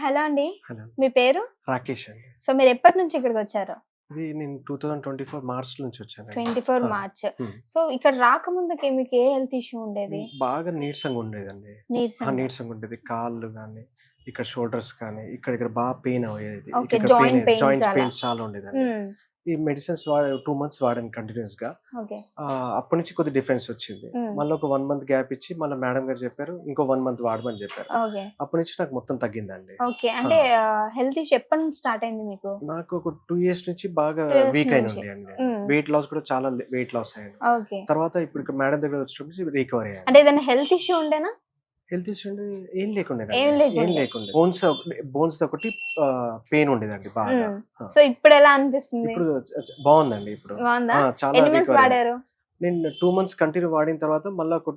Hello అండి. Hello. మీ పేరు? రాకేష్ అండి. సో మీరు ఎప్పటి నుంచి ఇక్కడికి వచ్చారు? ఇది నేను 2024 మార్చ్ నుంచి వచ్చానండి. 24 మార్చ్. సో ఇక్కడ రాకముందుకి మీకు ఏ హెల్త్ ఇష్యూ ఉండేది? బాగా నీరసంగా ఉండేదండి. నీరసంగా ఉండేది. కాళ్ళు కానీ, ఇక్కడ షోల్డర్స్ కానీ, ఇక్కడ బాగా పెయిన్ అయ్యేది. జాయింట్ పెయిన్స్ చాలా ఉండేదండి. ఈ మెడిసిన్స్ 2 months వాడాను కంటిన్యూస్ గా. అప్పటి నుంచి కొద్ది డిఫరెన్స్ వచ్చింది. మళ్ళీ ఒక 1 month గ్యాప్ ఇచ్చి మళ్ళీ మేడం గారు చెప్పారు ఇంకో 1 month వాడమని చెప్పారు. అప్పటి నుంచి నాకు మొత్తం తగ్గిందండి. అంటే హెల్త్ ఇష్యూ ఎప్పటి నుంచి స్టార్ట్ అయింది మీకు? నాకు ఒక 2 years నుంచి బాగా వీక్ అయినండి అండి. వెయిట్ లాస్ కూడా చాలా వెయిట్ లాస్ అయ్యాను. తర్వాత ఇప్పుడు మేడం దగ్గర వచ్చినప్పుడు రికవర్ అయ్యాను. అంటే ఏదైనా హెల్త్ ఇష్యూ ఉండేనా? హెల్త్ ఇష్యూ ఏం లేకుండా బోన్స్ ఒకటి పెయిన్ ఉండేదండి బాగా. సో ఇప్పుడు ఎలా అనిపిస్తుంది? ఇప్పుడు బాగుందండి. ఇప్పుడు చాలా నేను 2 months కంటిన్యూ వాడిన తర్వాత మళ్ళీ ఒక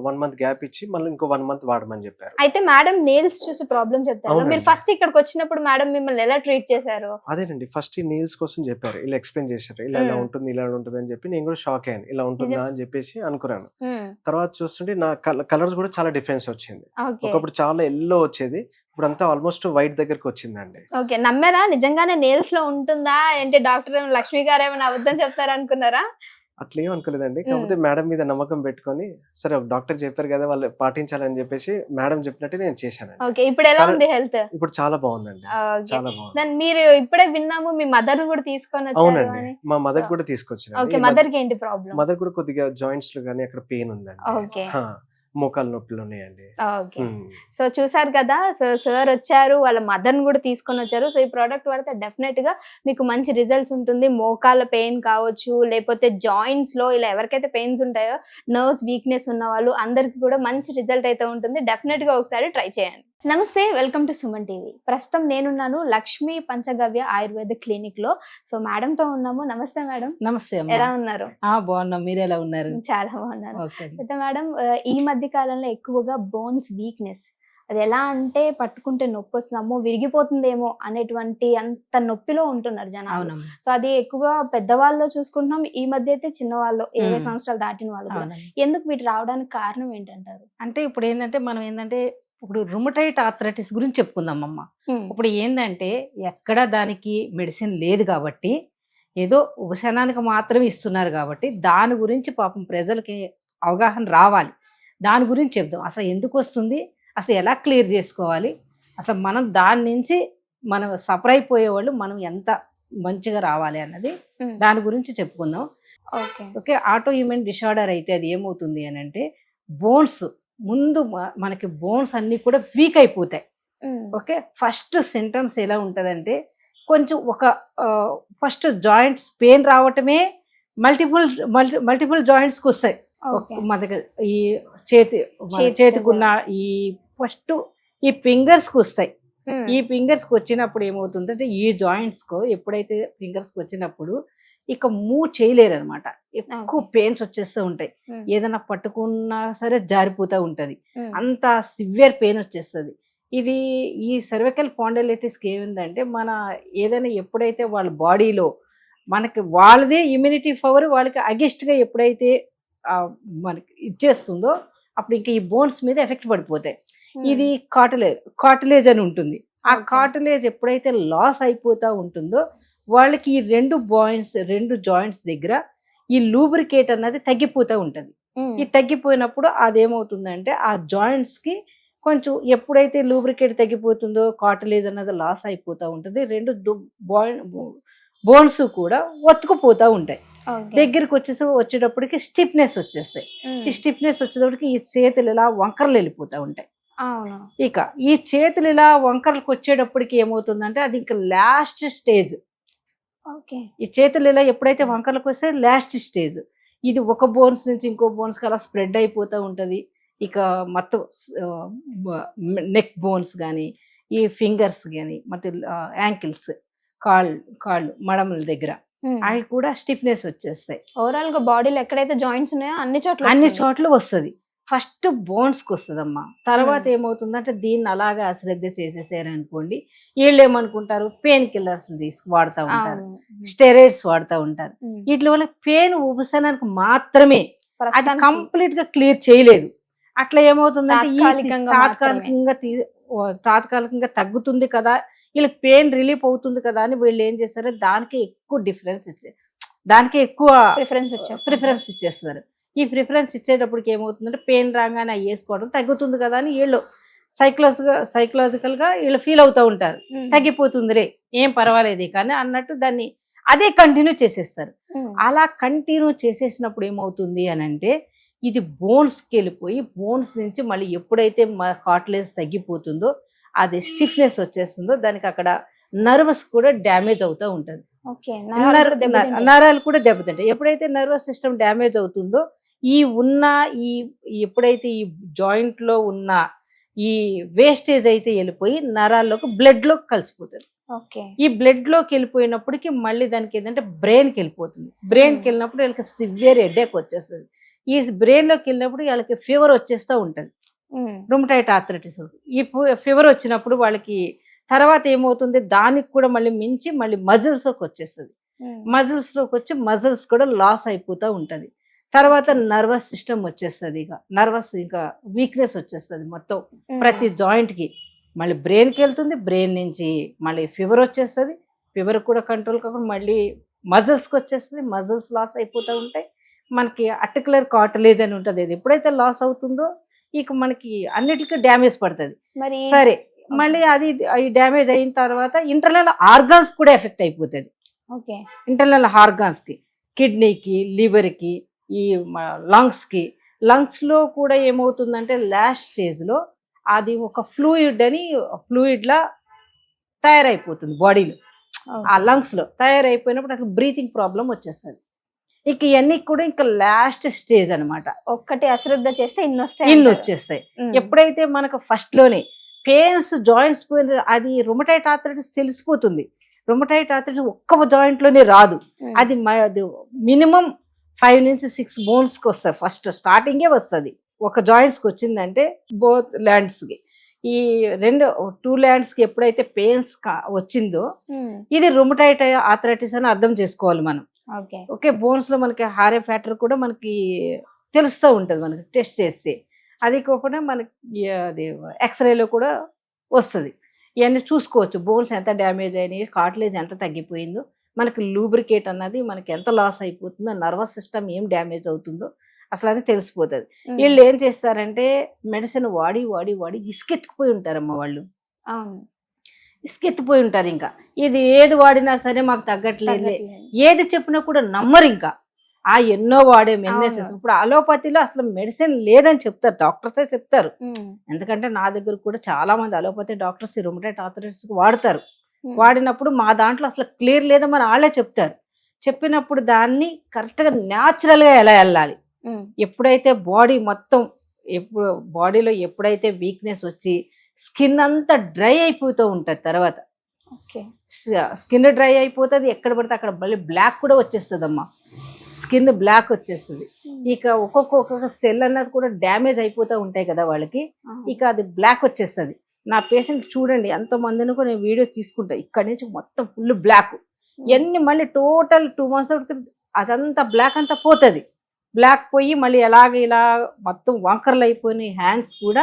1 month గ్యాప్ ఇచ్చి మళ్ళీ ఇంకో 1 month వాడమని చెప్పారు. అయితే మేడం నెయిల్స్ చూసి ప్రాబ్లం చెప్తారు. మీరు ఫస్ట్ ఇక్కడికి వచ్చినప్పుడు మేడం మిమ్మల్ని ఎలా ట్రీట్ చేశారు? అదేనండి, ఫస్ట్ నెయిల్స్ కోసం చెప్పారు, ఇలా ఎక్స్ప్లెయిన్ చేశారు, ఇలా ఉంటుంది ఇలా ఉంటుంది అని చెప్పి నేను కూడా షాక్ అయ్యాను. ఇలా ఉంటుందా అని చెప్పేసి అనుకున్నాను. తర్వాత చూస్తుంటే నా కలర్స్ కూడా చాలా డిఫరెన్స్ వచ్చింది. ఒకప్పుడు చాలా ఎల్లో వచ్చేది, ఇప్పుడు అంతా ఆల్మోస్ట్ వైట్ దగ్గరకు వచ్చిందండి. ఓకే, నమ్మారా నిజంగానే నెయిల్స్ లో ఉంటుందా? అంటే డాక్టర్ లక్ష్మి గారు ఏమైనా అబద్ధం చెప్తారా అనుకున్నారా? అట్లేం అనుకోలేదండి. కాకపోతే మేడం మీద నమ్మకం పెట్టుకొని సరే డాక్టర్ చెప్పారు కదా వాళ్ళు పాటించాలని చెప్పేసి మేడం చెప్పినట్టు నేను చేశాను. ఓకే, ఇప్పుడు ఎలా ఉంది హెల్త్? ఇప్పుడు చాలా బాగుందండి, చాలా బాగుంది. మీరు ఇప్పుడే విన్నాము మీ మదర్ కూడా తీసుకొని వచ్చారు. అవునండి, మా మదర్ కూడా తీసుకొచ్చాను. ఓకే, మదర్ కి ఏంటి ప్రాబ్లం? మదర్ కూడా కొద్దిగా జాయింట్స్ లో గానీ అక్కడ పెయిన్ ఉందండి. ఓకే, మోకాలు నొప్పులు ఉన్నాయండి. సో చూసారు కదా, సో సార్ వచ్చారు, వాళ్ళ మదర్ కూడా తీసుకొని వచ్చారు. సో ఈ ప్రోడక్ట్ వాడితే డెఫినెట్ గా మీకు మంచి రిజల్ట్స్ ఉంటుంది. మోకాల పెయిన్ కావచ్చు, లేకపోతే జాయింట్స్ లో ఇలా ఎవరికైతే పెయిన్స్ ఉంటాయో, నర్వ్స్ వీక్నెస్ ఉన్న వాళ్ళు అందరికి కూడా మంచి రిజల్ట్ అయితే ఉంటుంది. డెఫినెట్ గా ఒకసారి ట్రై చేయండి. నమస్తే, వెల్కమ్ టు సుమన్ టీవీ. ప్రస్తుతం నేనున్నాను లక్ష్మీ పంచగవ్య ఆయుర్వేద క్లినిక్ లో. సో మేడం తో ఉన్నాము. నమస్తే మేడం. నమస్తే, ఎలా ఉన్నారు? బాగున్నాం, మీరు ఎలా ఉన్నారు? చాలా బాగున్నాను. అయితే మేడం, ఈ మధ్య కాలంలో ఎక్కువగా బోన్స్ వీక్నెస్, అది ఎలా అంటే పట్టుకుంటే నొప్పి వస్తుంది, అమ్మో విరిగిపోతుందేమో అనేటువంటి అంత నొప్పిలో ఉంటున్నారు జనాలు. సో అది ఎక్కువగా పెద్దవాళ్ళలో చూసుకుంటున్నాం. ఈ మధ్య అయితే చిన్న వాళ్ళు 20 సంవత్సరాలు దాటిన వాళ్ళు కూడా. ఎందుకు వీటి రావడానికి కారణం ఏంటంటారు? అంటే ఇప్పుడు ఏంటంటే మనం ఏంటంటే ఇప్పుడు రుమటైడ్ ఆర్థరైటిస్ గురించి చెప్పుకుందాం అమ్మ. ఇప్పుడు ఏంటంటే ఎక్కడ దానికి మెడిసిన్ లేదు కాబట్టి, ఏదో ఉపశమనానికి మాత్రమే ఇస్తున్నారు కాబట్టి దాని గురించి పాపం ప్రజలకి అవగాహన రావాలి. దాని గురించి చెప్దాం. అసలు ఎందుకు వస్తుంది, అసలు ఎలా క్లియర్ చేసుకోవాలి, అసలు మనం దాని నుంచి మనం సఫర్ అయిపోయేవాళ్ళు మనం ఎంత మంచిగా రావాలి అన్నది దాని గురించి చెప్పుకుందాం. ఓకే, ఆటో ఇమ్యూన్ డిసార్డర్ అయితే అది ఏమవుతుంది అని అంటే బోన్స్ ముందు మనకి బోన్స్ అన్ని కూడా వీక్ అయిపోతాయి. ఓకే, ఫస్ట్ సింటమ్స్ ఎలా ఉంటుందంటే కొంచెం ఫస్ట్ జాయింట్స్ పెయిన్ రావటమే మల్టిపుల్ జాయింట్స్కి వస్తాయి. మన దగ్గర ఈ చేతికున్న ఈ ఫస్ట్ ఈ ఫింగర్స్కి వస్తాయి. ఈ ఫింగర్స్కి వచ్చినప్పుడు ఏమవుతుందంటే ఈ జాయింట్స్కు ఎప్పుడైతే ఫింగర్స్కి వచ్చినప్పుడు ఇక మూవ్ చేయలేరు అనమాట. ఎక్కువ పెయిన్స్ వచ్చేస్తూ ఉంటాయి. ఏదైనా పట్టుకున్నా సరే జారిపోతూ ఉంటుంది. అంత సివియర్ పెయిన్ వచ్చేస్తుంది. ఇది ఈ సర్వికల్ స్పాండిలైటిస్కి ఏమిందంటే మన ఏదైనా ఎప్పుడైతే వాళ్ళ బాడీలో మనకి వాళ్ళదే ఇమ్యూనిటీ పవర్ వాళ్ళకి అగెస్ట్గా ఎప్పుడైతే మనకి ఇచ్చేస్తుందో అప్పుడు ఇంకా ఈ బోన్స్ మీద ఎఫెక్ట్ పడిపోతాయి. ఇది కార్టిలేజ్ అని ఉంటుంది. ఆ కార్టిలేజ్ ఎప్పుడైతే లాస్ అయిపోతూ ఉంటుందో వాళ్ళకి ఈ రెండు జాయింట్స్ దగ్గర ఈ లూబ్రికేట్ అన్నది తగ్గిపోతూ ఉంటుంది. ఈ తగ్గిపోయినప్పుడు అదేమవుతుందంటే ఆ జాయింట్స్కి కొంచెం ఎప్పుడైతే లూబ్రికేట్ తగ్గిపోతుందో కార్టిలేజ్ అన్నది లాస్ అయిపోతూ ఉంటుంది. రెండు బోన్స్ కూడా ఒత్తుకుపోతూ ఉంటాయి. దగ్గరికి వచ్చేటప్పటికి స్టిఫ్నెస్ వచ్చేస్తాయి. ఈ స్టిఫ్నెస్ వచ్చేటప్పటికి ఈ చేతులు ఇలా వంకరలు వెళ్ళిపోతూ ఉంటాయి. ఇక ఈ చేతులు ఇలా వంకరలకు వచ్చేటప్పటికి ఏమవుతుందంటే అది ఇంకా లాస్ట్ స్టేజ్. ఈ చేతులు ఇలా ఎప్పుడైతే వంకరలకు వస్తే లాస్ట్ స్టేజ్. ఇది ఒక బోన్స్ నుంచి ఇంకో బోన్స్కి అలా స్ప్రెడ్ అయిపోతూ ఉంటుంది. ఇక మొత్తం నెక్ బోన్స్ కానీ ఈ ఫింగర్స్ కానీ ಮತ್ತೆ యాంకిల్స్ కాళ్ళు మడమల దగ్గర అవి కూడా స్టిఫ్నెస్ వచ్చేస్తాయి. ఓవరాల్ గా బాడీలో ఎక్కడైతే జాయింట్స్ ఉన్నాయో అన్ని చోట్ల వస్తుంది. ఫస్ట్ బోన్స్కి వస్తుందమ్మా. తర్వాత ఏమవుతుందంటే దీన్ని అలాగే అశ్రద్ధ చేసేసారు అనుకోండి, వీళ్ళు ఏమనుకుంటారు పెయిన్ కిల్లర్స్ వాడుతూ ఉంటారు, స్టెరాయిడ్స్ వాడుతూ ఉంటారు. వీటి వల్ల పెయిన్ ఉపశమనానికి మాత్రమే, అది కంప్లీట్ గా క్లియర్ చేయలేదు. అట్లా ఏమవుతుందంటే తాత్కాలికంగా తాత్కాలికంగా తగ్గుతుంది కదా, వీళ్ళకి పెయిన్ రిలీఫ్ అవుతుంది కదా అని వీళ్ళు ఏం చేస్తారు, దానికి ఎక్కువ డిఫరెన్స్ దానికి ఎక్కువ ప్రిఫరెన్స్ ఇచ్చేస్తారు. ఈ ప్రిఫరెన్స్ ఇచ్చేటప్పటికి ఏమవుతుందంటే పెయిన్ రాగానే అవి వేసుకోవడం తగ్గుతుంది కదా అని వీళ్ళు సైకలాజికల్గా వీళ్ళు ఫీల్ అవుతూ ఉంటారు, తగ్గిపోతుందిలే ఏం పర్వాలేదు కానీ అన్నట్టు దాన్ని అదే కంటిన్యూ చేసేస్తారు. అలా కంటిన్యూ చేసేసినప్పుడు ఏమవుతుంది అని అంటే ఇది బోన్స్కి వెళ్ళిపోయి బోన్స్ నుంచి మళ్ళీ ఎప్పుడైతే కార్టిలేజ్ తగ్గిపోతుందో అది స్టిఫ్నెస్ వచ్చేస్తుందో దానికి అక్కడ నర్వస్ కూడా డ్యామేజ్ అవుతూ ఉంటుంది. నరాలు కూడా దెబ్బతింటాయి. ఎప్పుడైతే నర్వస్ సిస్టమ్ డ్యామేజ్ అవుతుందో ఈ ఎప్పుడైతే ఈ జాయింట్ లో ఉన్న ఈ వేస్టేజ్ అయితే వెళ్ళిపోయి నరాల్లోకి బ్లడ్ లోకి కలిసిపోతుంది. ఈ బ్లడ్ లోకి వెళ్ళిపోయినప్పటికీ మళ్ళీ దానికి ఏంటంటే బ్రెయిన్కి వెళ్ళిపోతుంది. బ్రెయిన్కి వెళ్ళినప్పుడు వీళ్ళకి సివియర్ హెడేక్ వచ్చేస్తుంది. ఈ బ్రెయిన్ లోకి వెళ్ళినప్పుడు వాళ్ళకి ఫీవర్ వచ్చేస్తూ ఉంటుంది. రుమటాయిడ్ ఆర్థరైటిస్ ఈ ఫీవర్ వచ్చినప్పుడు వాళ్ళకి తర్వాత ఏమవుతుంది, దానికి కూడా మళ్ళీ మించి మళ్ళీ మజిల్స్ లోకి వచ్చేస్తుంది. మజిల్స్ లోకి వచ్చి మజిల్స్ కూడా లాస్ అయిపోతూ ఉంటుంది. తర్వాత నర్వస్ సిస్టమ్ వచ్చేస్తుంది, ఇంకా వీక్నెస్ వచ్చేస్తుంది మొత్తం ప్రతి జాయింట్ కి. మళ్ళీ బ్రెయిన్కి వెళ్తుంది, బ్రెయిన్ నుంచి మళ్ళీ ఫీవర్ వచ్చేస్తుంది, ఫీవర్ కూడా కంట్రోల్ కాకుండా మళ్ళీ మజిల్స్కి వచ్చేస్తుంది, మజిల్స్ లాస్ అయిపోతూ ఉంటాయి. మనకి ఆర్టికులర్ కార్టిలేజ్ అని ఉంటుంది, ఇది ఎప్పుడైతే లాస్ అవుతుందో ఇక మనకి అన్నిటికీ డ్యామేజ్ పడుతుంది. సరే మళ్ళీ అది డ్యామేజ్ అయిన తర్వాత ఇంటర్నల్ ఆర్గాన్స్ కూడా ఎఫెక్ట్ అయిపోతుంది. ఇంటర్నల్ ఆర్గాన్స్ కి, కిడ్నీకి, లివర్కి, ఈ లంగ్స్ లో కూడా ఏమవుతుందంటే లాస్ట్ స్టేజ్ లో అది ఒక ఫ్లూయిడ్ లా తయారైపోతుంది బాడీలో. ఆ లంగ్స్ లో తయారైపోయినప్పుడు అట్లా బ్రీతింగ్ ప్రాబ్లం వచ్చేస్తుంది. ఇక ఇవన్నీ కూడా ఇంకా లాస్ట్ స్టేజ్ అనమాట. ఒక్కటి అశ్రద్ధ చేస్తే ఇన్ని వచ్చేస్తాయి. ఎప్పుడైతే మనకు ఫస్ట్ లోనే పెయిన్స్ జాయింట్స్ అది రుమటాయిడ్ ఆర్థరైటిస్ తెలిసిపోతుంది. రుమటాయిడ్ ఆర్థరైటిస్ ఒక్క జాయింట్ లోనే రాదు, అది మినిమం 5 నుంచి 6 బోన్స్ కి వస్తుంది. ఫస్ట్ స్టార్టింగే వస్తుంది. ఒక జాయింట్స్ కి వచ్చిందంటే బోత్ ల్యాండ్స్ కి, ఈ 2 ల్యాండ్స్ కి ఎప్పుడైతే పెయిన్స్ వచ్చిందో ఇది రుమటాయిడ్ ఆర్థరైటిస్ అని అర్థం చేసుకోవాలి మనం. ఓకే, బోన్స్ లో మనకి హారే ఫ్యాక్టర్ కూడా మనకి తెలుస్తూ ఉంటుంది మనకి టెస్ట్ చేస్తే. అది కాకుండా మనకి అది ఎక్స్రేలో కూడా వస్తుంది. ఇవన్నీ చూసుకోవచ్చు, బోన్స్ ఎంత డ్యామేజ్ అయినాయి, కార్టిలేజ్ ఎంత తగ్గిపోయిందో, మనకి లూబ్రికేట్ అన్నది మనకి ఎంత లాస్ అయిపోతుందో, నర్వస్ సిస్టమ్ ఏం డ్యామేజ్ అవుతుందో అసలు అని తెలిసిపోతుంది. వీళ్ళు ఏం చేస్తారంటే మెడిసిన్ వాడి వాడి వాడి ఇసుకెత్తుకుపోయి ఉంటారమ్మ వాళ్ళు, ఇసుకెత్తిపోయి ఉంటారు. ఇంకా ఇది ఏది వాడినా సరే మాకు తగ్గట్లేదు, ఏది చెప్పినా కూడా నమ్మరు. ఇంకా ఎన్నో ఎన్నో చేస్తాం. ఇప్పుడు అలోపతిలో అసలు మెడిసిన్ లేదని చెప్తారు, డాక్టర్సే చెప్తారు. ఎందుకంటే నా దగ్గర కూడా చాలా మంది అలోపతి డాక్టర్స్ రుమటాయిడ్ ఆర్థరైటిస్ వాడతారు. వాడినప్పుడు మా దాంట్లో అసలు క్లియర్ లేదని వాళ్ళే చెప్తారు. చెప్పినప్పుడు దాన్ని కరెక్ట్గా న్యాచురల్గా ఎలా వెళ్ళాలి, ఎప్పుడైతే బాడీ మొత్తం బాడీలో ఎప్పుడైతే వీక్నెస్ వచ్చి స్కిన్ అంతా డ్రై అయిపోతూ ఉంటుంది, తర్వాత స్కిన్ డ్రై అయిపోతుంది, ఎక్కడ పడితే అక్కడ మళ్ళీ బ్లాక్ కూడా వచ్చేస్తుంది అమ్మా, స్కిన్ బ్లాక్ వచ్చేస్తుంది. ఇక ఒక్కొక్క సెల్ అన్నది కూడా డ్యామేజ్ అయిపోతూ ఉంటాయి కదా వాళ్ళకి, ఇక అది బ్లాక్ వచ్చేస్తుంది. నా పేషెంట్ చూడండి ఎంతమందిని కూడా నేను వీడియో తీసుకుంటా, ఇక్కడి నుంచి మొత్తం ఫుల్ బ్లాక్, ఇవన్నీ మళ్ళీ టోటల్ 2 months అదంతా బ్లాక్ అంతా పోతుంది. బ్లాక్ పోయి మళ్ళీ ఇలా మొత్తం వంకర్లు అయిపోయినాయి, హ్యాండ్స్ కూడా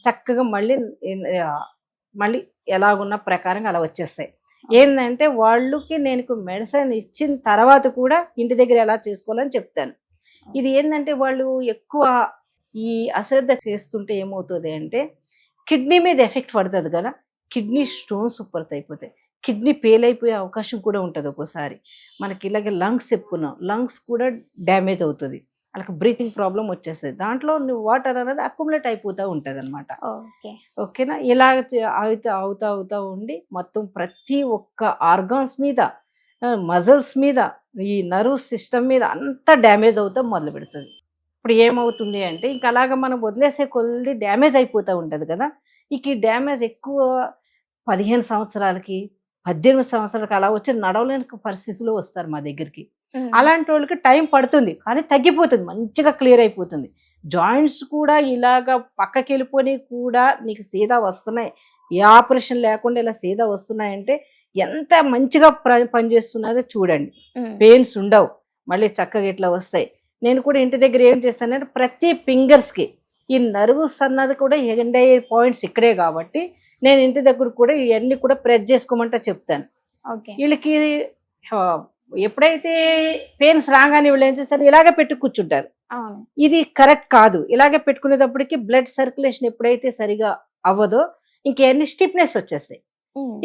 చక్కగా మళ్ళీ ఎలాగున్న ప్రకారంగా అలా వచ్చేస్తాయి. ఏంటంటే వాళ్ళకి నేను మెడిసిన్ ఇచ్చిన తర్వాత కూడా ఇంటి దగ్గర ఎలా చేసుకోవాలని చెప్తాను. ఇది ఏంటంటే వాళ్ళు ఎక్కువ ఈ అశ్రద్ధ చేస్తుంటే ఏమవుతుంది అంటే కిడ్నీ మీద ఎఫెక్ట్ పడుతుంది కదా, కిడ్నీ స్టోన్స్ ఉత్పత్తి అయిపోతాయి, కిడ్నీ ఫెయిల్ అయిపోయే అవకాశం కూడా ఉంటుంది. ఒక్కోసారి మనకి ఇలాగే లంగ్స్ చెప్పుకున్నాం, లంగ్స్ కూడా డ్యామేజ్ అవుతుంది, వాళ్ళకి బ్రీతింగ్ ప్రాబ్లం వచ్చేస్తుంది. దాంట్లో వాటర్ అనేది అక్యుములేట్ అయిపోతూ ఉంటుంది అనమాట. ఓకేనా, ఇలా అవుతా ఉండి మొత్తం ప్రతి ఒక్క ఆర్గాన్స్ మీద, మజిల్స్ మీద, ఈ నర్వ్ సిస్టమ్ మీద అంతా డ్యామేజ్ అవుతా మొదలు పెడుతుంది. ఇప్పుడు ఏమవుతుంది అంటే ఇంక అలాగా మనం వదిలేసే కొద్ది డ్యామేజ్ అయిపోతూ ఉంటుంది కదా. ఇక ఈ డ్యామేజ్ ఎక్కువ 15 సంవత్సరాలకి 18 సంవత్సరాలకి అలా వచ్చి నడవలేని పరిస్థితిలో వస్తారు మా దగ్గరికి. అలాంటి వాళ్ళకి టైం పడుతుంది కానీ తగ్గిపోతుంది, మంచిగా క్లియర్ అయిపోతుంది. జాయింట్స్ కూడా ఇలాగా పక్కకి వెళ్ళిపోయి కూడా నీకు సీదా వస్తున్నాయి, ఏ ఆపరేషన్ లేకుండా ఇలా సీదా వస్తున్నాయంటే ఎంత మంచిగా పనిచేస్తున్నదో చూడండి. పెయిన్స్ ఉండవు, మళ్ళీ చక్కగా ఇట్లా వస్తాయి. నేను కూడా ఇంటి దగ్గర ఏం చేస్తానంటే ప్రతి ఫింగర్స్కి ఈ నర్వ్స్ అన్నది కూడా ఎండ్ అయ్యే పాయింట్స్ ఇక్కడే కాబట్టి నేను ఇంటి దగ్గర కూడా ఇవన్నీ కూడా ప్రెస్ చేసుకోమంటే చెప్తాను. ఓకే. వీళ్ళకి ఎప్పుడైతే పెయిన్స్ రాగానే వీళ్ళు ఏం చేస్తారు, ఇలాగే పెట్టి కూర్చుంటారు. ఇది కరెక్ట్ కాదు. ఇలాగే పెట్టుకునేటప్పటికి బ్లడ్ సర్క్యులేషన్ ఎప్పుడైతే సరిగా అవ్వదో ఇంకెన్ని స్టిఫ్నెస్ వచ్చేస్తాయి.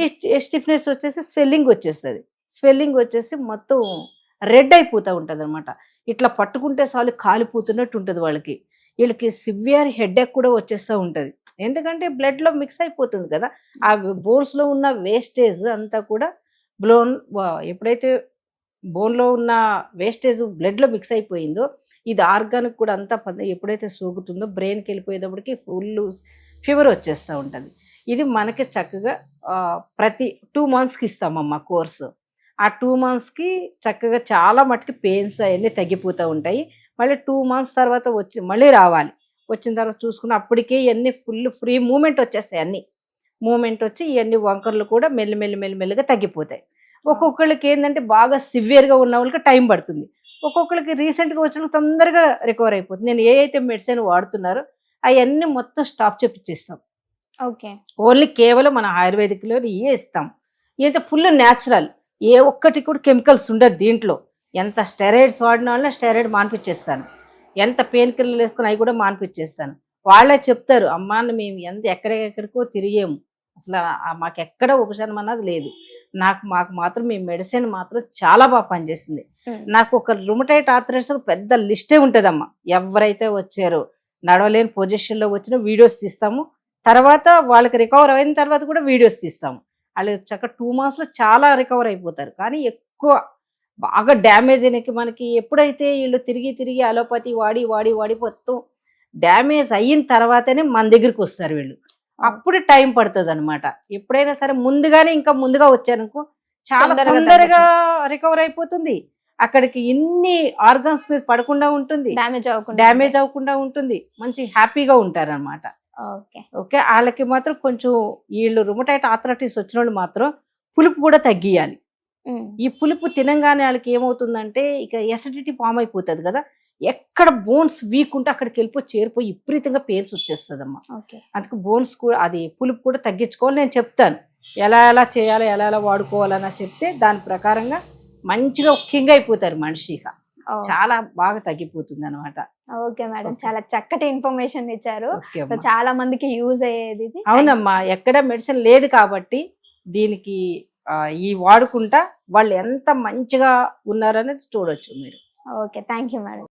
ఈ స్టిఫ్నెస్ వచ్చేసి స్వెల్లింగ్ వచ్చేస్తుంది. స్వెల్లింగ్ వచ్చేసి మొత్తం రెడ్ అయిపోతూ ఉంటుంది అనమాట. ఇట్లా పట్టుకుంటే చాలు కాలిపోతున్నట్టు ఉంటుంది వాళ్ళకి. వీళ్ళకి సివియర్ హెడేక్ కూడా వచ్చేస్తూ ఉంటుంది. ఎందుకంటే బ్లడ్లో మిక్స్ అయిపోతుంది కదా, ఆ బోన్స్లో ఉన్న వేస్టేజ్ అంతా కూడా ఎప్పుడైతే బోన్లో ఉన్న వేస్టేజ్ బ్లడ్లో మిక్స్ అయిపోయిందో ఇది ఆర్గానిక్ కూడా అంతా ఎప్పుడైతే సోకుతుందో బ్రెయిన్కి వెళ్ళిపోయేటప్పటికి ఫుల్ ఫీవర్ వచ్చేస్తూ ఉంటుంది. ఇది మనకి చక్కగా ప్రతి 2 monthsకి ఇస్తామమ్మా కోర్సు. ఆ 2 monthsకి చక్కగా చాలా మటుకు పెయిన్స్ అవన్నీ తగ్గిపోతూ ఉంటాయి. మళ్ళీ 2 months తర్వాత వచ్చి మళ్ళీ రావాలి. వచ్చిన తర్వాత చూసుకుని అప్పటికే ఇవన్నీ ఫుల్ ఫ్రీ మూమెంట్ వచ్చేస్తాయి. అన్నీ మూమెంట్ వచ్చి ఇవన్నీ వంకర్లు కూడా మెల్లిమెల్లిగా తగ్గిపోతాయి. ఒక్కొక్కళ్ళకి ఏంటంటే బాగా సివియర్గా ఉన్న వాళ్ళకి టైం పడుతుంది. ఒక్కొక్కరికి రీసెంట్గా వచ్చిన తొందరగా రికవర్ అయిపోతుంది. నేను ఏ అయితే మెడిసిన్ వాడుతున్నారో అవన్నీ మొత్తం స్టాప్ చేపిచ్చేస్తాం. ఓకే. ఓన్లీ కేవలం మన ఆయుర్వేదిక్లో ఇవే ఇస్తాం. ఇదైతే ఫుల్ న్యాచురల్, ఏ ఒక్కటి కూడా కెమికల్స్ ఉండదు దీంట్లో. ఎంత స్టెరాయిడ్స్ వాడిన వాళ్ళని స్టెరాయిడ్ మాన్పించేస్తాను, ఎంత పెయిన్ కిల్లర్లు వేసుకుని అవి కూడా మాన్పించేస్తాను. వాళ్ళే చెప్తారు, అమ్మా మేము ఎక్కడికో తిరిగాము, అసలు మాకు ఎక్కడ ఉపశమనం అన్నది లేదు. మాకు మాత్రం మీ మెడిసిన్ మాత్రం చాలా బాగా పనిచేసింది. నాకు ఒక రుమటైడ్ ఆర్థరైటిస్ పెద్ద లిస్టే ఉంటుందమ్మా. ఎవరైతే వచ్చారో నడవలేని పొజిషన్లో వచ్చిన వీడియోస్ తీస్తాము. తర్వాత వాళ్ళకి రికవర్ అయిన తర్వాత కూడా వీడియోస్ తీస్తాము. వాళ్ళు చక్కగా 2 monthsలో చాలా రికవర్ అయిపోతారు. కానీ ఎక్కువ బాగా డ్యామేజ్ అయినకి మనకి ఎప్పుడైతే వీళ్ళు తిరిగి అలోపతి వాడి మొత్తం డ్యామేజ్ అయిన తర్వాతనే మన దగ్గరికి వస్తారు వీళ్ళు. అప్పుడు టైం పడుతుంది అనమాట. ఎప్పుడైనా సరే ఇంకా ముందుగా వచ్చారనుకో చాలా తొందరగా రికవర్ అయిపోతుంది. అక్కడికి ఇన్ని ఆర్గన్స్ మీద పడకుండా ఉంటుంది, డ్యామేజ్ అవ్వకుండా ఉంటుంది, మంచి హ్యాపీగా ఉంటారు అనమాట. ఓకే. వాళ్ళకి మాత్రం కొంచెం వీళ్ళు రుమటైడ్ ఆర్థరైటిస్ వచ్చిన వాళ్ళు మాత్రం పులుపు కూడా తగ్గియాలి. ఈ పులుపు తినంగానే వాళ్ళకి ఏమవుతుందంటే ఇక ఎసిడిటీ ఫామ్ అయిపోతుంది కదా, ఎక్కడ బోన్స్ వీక్ ఉంటే అక్కడికి చేరిపోయి విపరీతంగా పెయిన్స్ వచ్చేస్తుందమ్మా. అందుకు బోన్స్ కూడా అది పులుపు కూడా తగ్గించుకోవాలి నేను చెప్తాను. ఎలా చేయాలో ఎలా వాడుకోవాలని చెప్తే దాని ప్రకారంగా మంచిగా కింగ్ అయిపోతారు మనిషిగా, చాలా బాగా తగ్గిపోతుంది అనమాట. ఓకే మేడం, చాలా చక్కటి ఇన్ఫర్మేషన్ ఇచ్చారు. చాలా మందికి యూజ్ అయ్యేది. అవునమ్మా, ఎక్కడ మెడిసిన్ లేదు కాబట్టి దీనికి ఈ వాడుకుంటా వాళ్ళు ఎంత మంచిగా ఉన్నారనేది చూడొచ్చు మీరు. Okay, thank you madam.